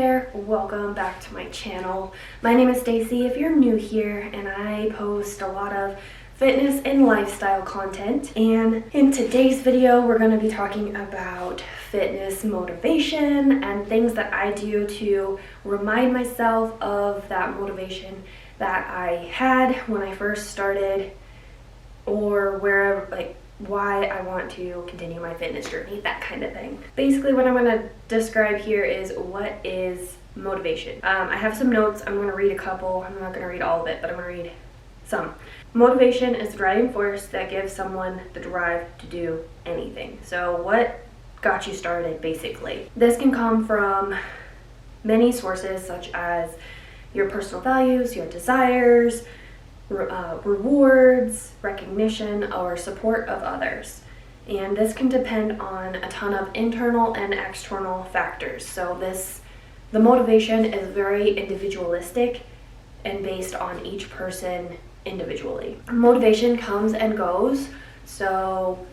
There, welcome back to my channel. My name is Stacey if you're new here, and I post a lot of fitness and lifestyle content. And in today's video, we're going to be talking about fitness motivation and things that I do to remind myself of that motivation that I had when I first started, or why I want to continue my fitness journey, that kind of thing. Basically, what I'm going to describe here is what is motivation. I have some notes. I'm going to read a couple. I'm not going to read all of it, but I'm going to read some. Motivation is the driving force that gives someone the drive to do anything. So what got you started, basically? This can come from many sources, such as your personal values, your desires, rewards, recognition, or support of others. And this can depend on a ton of internal and external factors. So the motivation is very individualistic and based on each person individually. Motivation comes and goes, so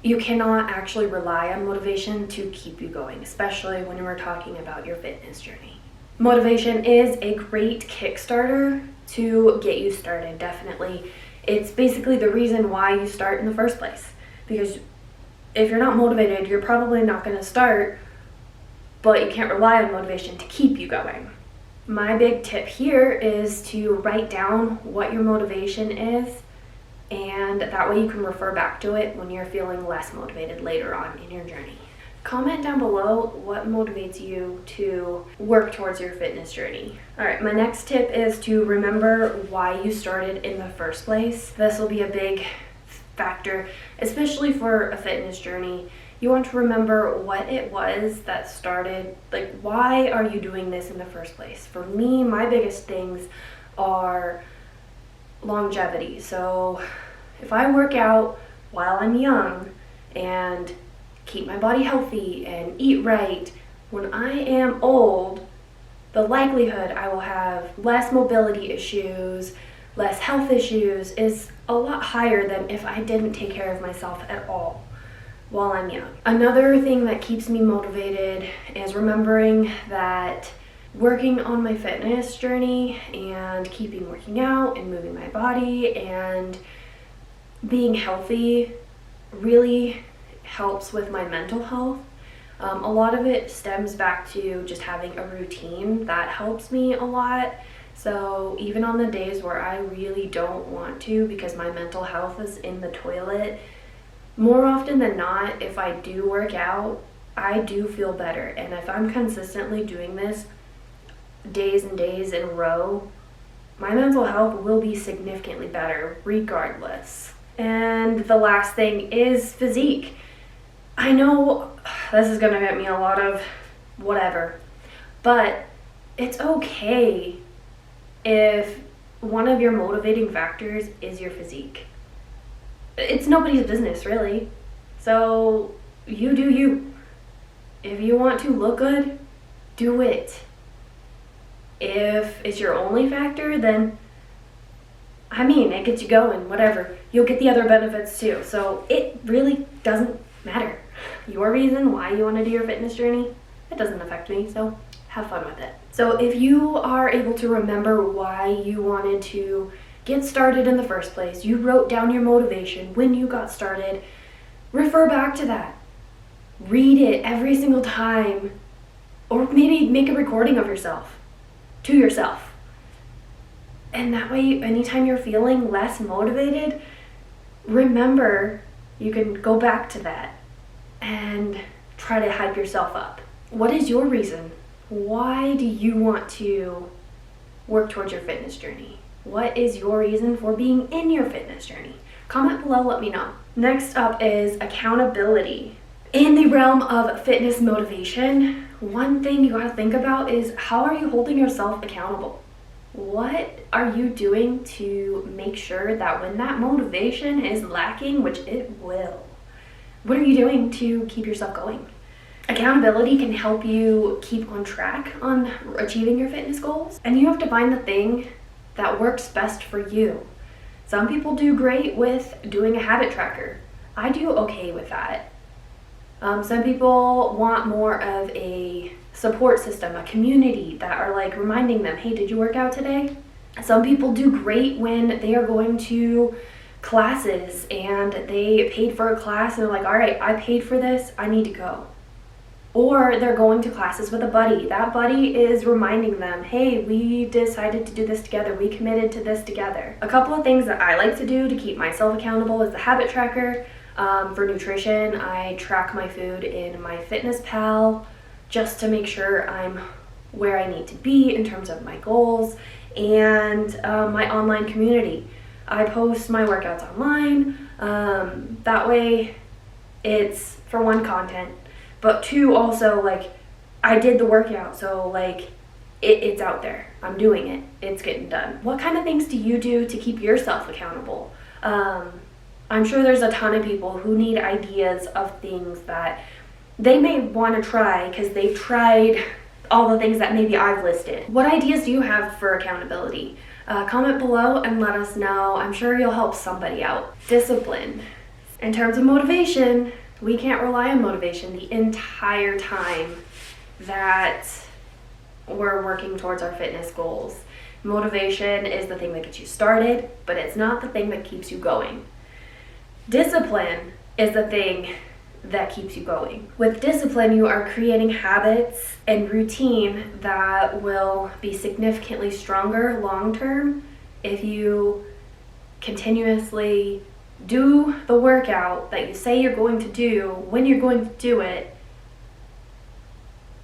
you cannot actually rely on motivation to keep you going, especially when we're talking about your fitness journey. Motivation is a great Kickstarter to get you started, definitely. It's basically the reason why you start in the first place. Because if you're not motivated, you're probably not going to start, but you can't rely on motivation to keep you going. My big tip here is to write down what your motivation is, and that way you can refer back to it when you're feeling less motivated later on in your journey. Comment down below what motivates you to work towards your fitness journey. Alright, my next tip is to remember why you started in the first place. This will be a big factor, especially for a fitness journey. You want to remember what it was that started, why are you doing this in the first place? For me, my biggest things are longevity. So if I work out while I'm young and keep my body healthy and eat right, when I am old, the likelihood I will have less mobility issues, less health issues is a lot higher than if I didn't take care of myself at all while I'm young. Another thing that keeps me motivated is remembering that working on my fitness journey and keeping working out and moving my body and being healthy really helps with my mental health. A lot of it stems back to just having a routine that helps me a lot. So even on the days where I really don't want to because my mental health is in the toilet, more often than not, if I do work out, I do feel better. And if I'm consistently doing this days and days in a row, my mental health will be significantly better regardless. And the last thing is physique. I know this is going to get me a lot of whatever, but it's okay if one of your motivating factors is your physique. It's nobody's business, really. So you do you. If you want to look good, do it. If it's your only factor, then it gets you going, whatever. You'll get the other benefits too. So it really doesn't matter. Your reason why you want to do your fitness journey, it doesn't affect me, so have fun with it. So if you are able to remember why you wanted to get started in the first place, you wrote down your motivation when you got started, refer back to that. Read it every single time, or maybe make a recording of yourself, to yourself. And that way, anytime you're feeling less motivated, remember you can go back to that and try to hype yourself up. What is your reason? Why do you want to work towards your fitness journey? What is your reason for being in your fitness journey? Comment below, let me know. Next up is accountability. In the realm of fitness motivation, one thing you gotta think about is how are you holding yourself accountable? What are you doing to make sure that when that motivation is lacking, which it will, what are you doing to keep yourself going? Accountability can help you keep on track on achieving your fitness goals, and you have to find the thing that works best for you. Some people do great with doing a habit tracker. I do okay with that. Some people want more of a support system, a community that are like reminding them, hey, did you work out today? Some people do great when they are going to classes and they paid for a class and they're like, all right, I paid for this, I need to go. Or they're going to classes with a buddy. That buddy is reminding them, hey, we decided to do this together. We committed to this together. A couple of things that I like to do to keep myself accountable is the habit tracker. For nutrition, I track my food in MyFitnessPal just to make sure I'm where I need to be in terms of my goals, and my online community. I post my workouts online. That way it's, for one, content, but two, also like I did the workout, so like it's out there. I'm doing it. It's getting done. What kind of things do you do to keep yourself accountable? I'm sure there's a ton of people who need ideas of things that they may want to try because they've tried all the things that maybe I've listed. What ideas do you have for accountability? Comment below and let us know. I'm sure you'll help somebody out. Discipline. In terms of motivation, we can't rely on motivation the entire time that we're working towards our fitness goals. Motivation is the thing that gets you started, but it's not the thing that keeps you going. Discipline is the thing that keeps you going. With discipline, you are creating habits and routine that will be significantly stronger long term if you continuously do the workout that you say you're going to do when you're going to do it,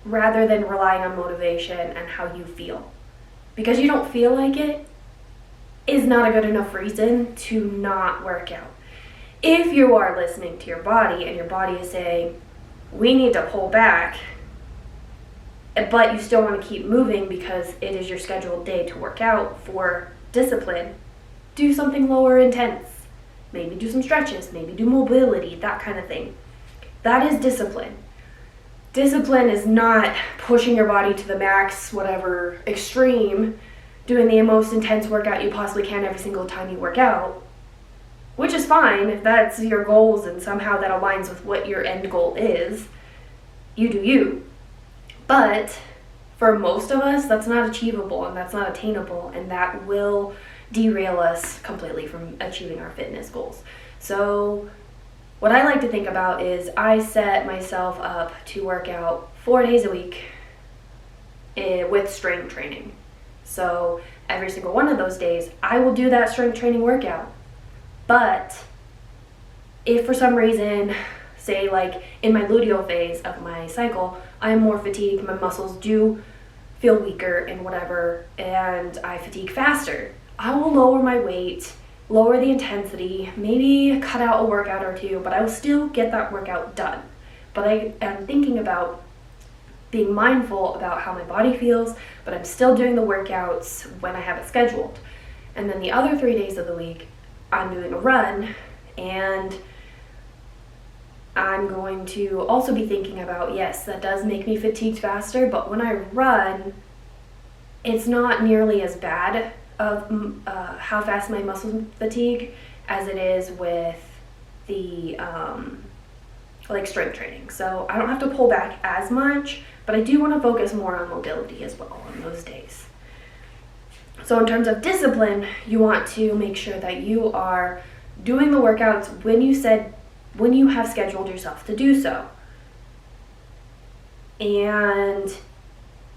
rather than relying on motivation and how you feel. Because you don't feel like it is not a good enough reason to not work out. If you are listening to your body and your body is saying, we need to pull back, but you still want to keep moving because it is your scheduled day to work out for discipline, do something lower intense. Maybe do some stretches, maybe do mobility, that kind of thing. That is discipline. Discipline is not pushing your body to the max, whatever extreme, doing the most intense workout you possibly can every single time you work out. Which is fine if that's your goals and somehow that aligns with what your end goal is. You do you. But for most of us, that's not achievable and that's not attainable, and that will derail us completely from achieving our fitness goals. So what I like to think about is I set myself up to work out 4 days a week with strength training. So every single one of those days, I will do that strength training workout. But if for some reason, say like in my luteal phase of my cycle, I am more fatigued, my muscles do feel weaker and whatever, and I fatigue faster, I will lower my weight, lower the intensity, maybe cut out a workout or two, but I will still get that workout done. But I am thinking about being mindful about how my body feels, but I'm still doing the workouts when I have it scheduled. And then the other 3 days of the week, I'm doing a run, and I'm going to also be thinking about, yes, that does make me fatigued faster, but when I run, it's not nearly as bad of how fast my muscles fatigue as it is with the like strength training. So I don't have to pull back as much, but I do want to focus more on mobility as well on those days. So in terms of discipline, you want to make sure that you are doing the workouts when you have scheduled yourself to do so. And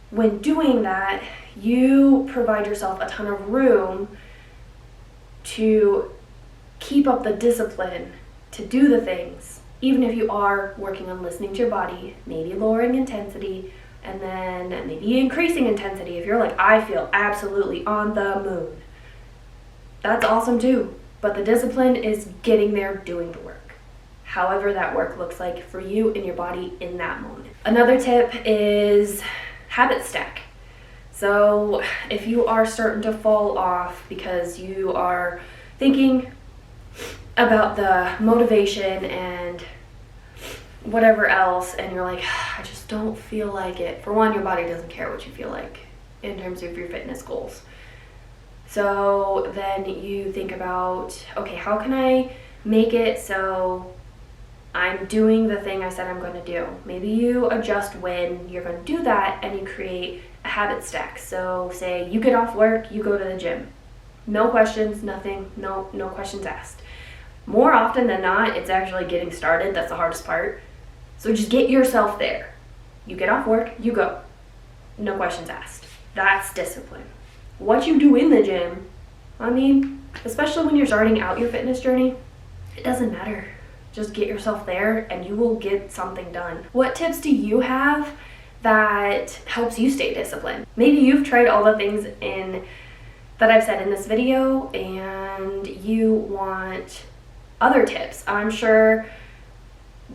when doing that, you provide yourself a ton of room to keep up the discipline to do the things, even if you are working on listening to your body, maybe lowering intensity, and then maybe increasing intensity if you're like, I feel absolutely on the moon. That's awesome too, but the discipline is getting there, doing the work. However that work looks like for you and your body in that moment. Another tip is habit stack. So if you are starting to fall off because you are thinking about the motivation and whatever else, and you're like, I just don't feel like it. For one, your body doesn't care what you feel like in terms of your fitness goals. So then you think about, okay, how can I make it so I'm doing the thing I said I'm going to do. Maybe you adjust when you're going to do that and you create a habit stack. So say you get off work, you go to the gym. No questions, nothing, no questions asked. More often than not, it's actually getting started that's the hardest part. So just get yourself there. You get off work, you go. No questions asked. That's discipline. What you do in the gym, I mean, especially when you're starting out your fitness journey, it doesn't matter. Just get yourself there and you will get something done. What tips do you have that helps you stay disciplined? Maybe you've tried all the things that I've said in this video and you want other tips. I'm sure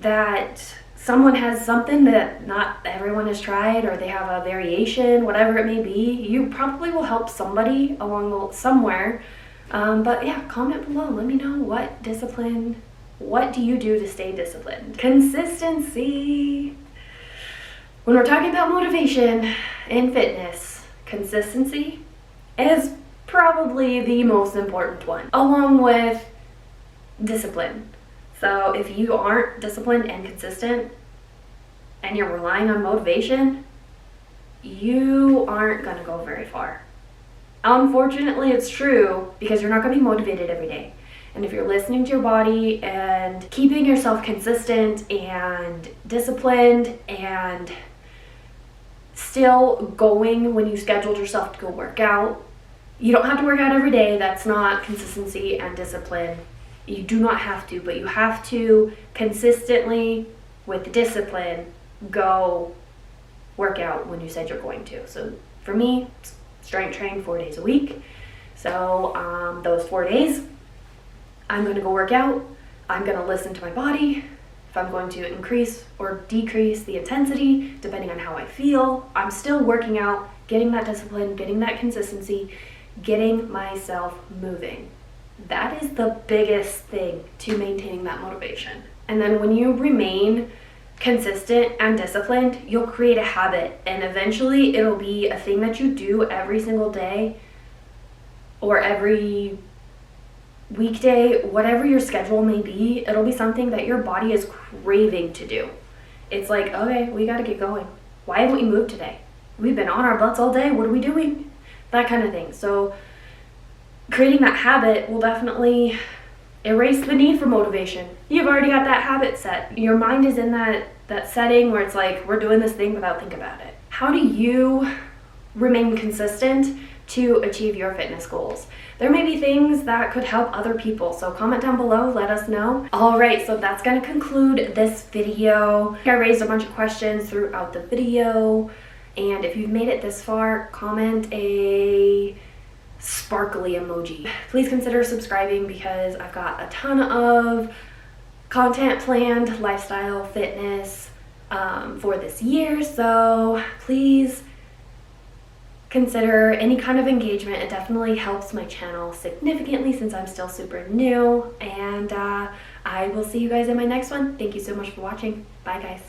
that someone has something that not everyone has tried, or they have a variation, whatever it may be. You probably will help somebody somewhere. But yeah, comment below. Let me know what do you do to stay disciplined? Consistency. When we're talking about motivation in fitness, consistency is probably the most important one, along with discipline. So if you aren't disciplined and consistent and you're relying on motivation, you aren't going to go very far. Unfortunately, it's true, because you're not going to be motivated every day. And if you're listening to your body and keeping yourself consistent and disciplined and still going when you scheduled yourself to go work out, you don't have to work out every day. That's not consistency and discipline. You do not have to, but you have to consistently, with discipline, go work out when you said you're going to. So for me, strength training 4 days a week. So those 4 days, I'm going to go work out. I'm going to listen to my body. If I'm going to increase or decrease the intensity, depending on how I feel, I'm still working out, getting that discipline, getting that consistency, getting myself moving. That is the biggest thing to maintaining that motivation. And then when you remain consistent and disciplined, you'll create a habit, and eventually it'll be a thing that you do every single day or every weekday, whatever your schedule may be. It'll be something that your body is craving to do. It's like, okay, we got to get going. Why haven't we moved today? We've been on our butts all day. What are we doing? That kind of thing. So creating that habit will definitely erase the need for motivation. You've already got that habit set. Your mind is in that setting where it's like, we're doing this thing without thinking about it. How do you remain consistent to achieve your fitness goals? There may be things that could help other people, so comment down below, let us know. All right, so that's gonna conclude this video. I raised a bunch of questions throughout the video, and if you've made it this far, comment a sparkly emoji. Please consider subscribing, because I've got a ton of content planned, lifestyle, fitness, for this year, so please consider any kind of engagement. It definitely helps my channel significantly since I'm still super new, and I will see you guys in my next one. Thank you so much for watching. Bye guys.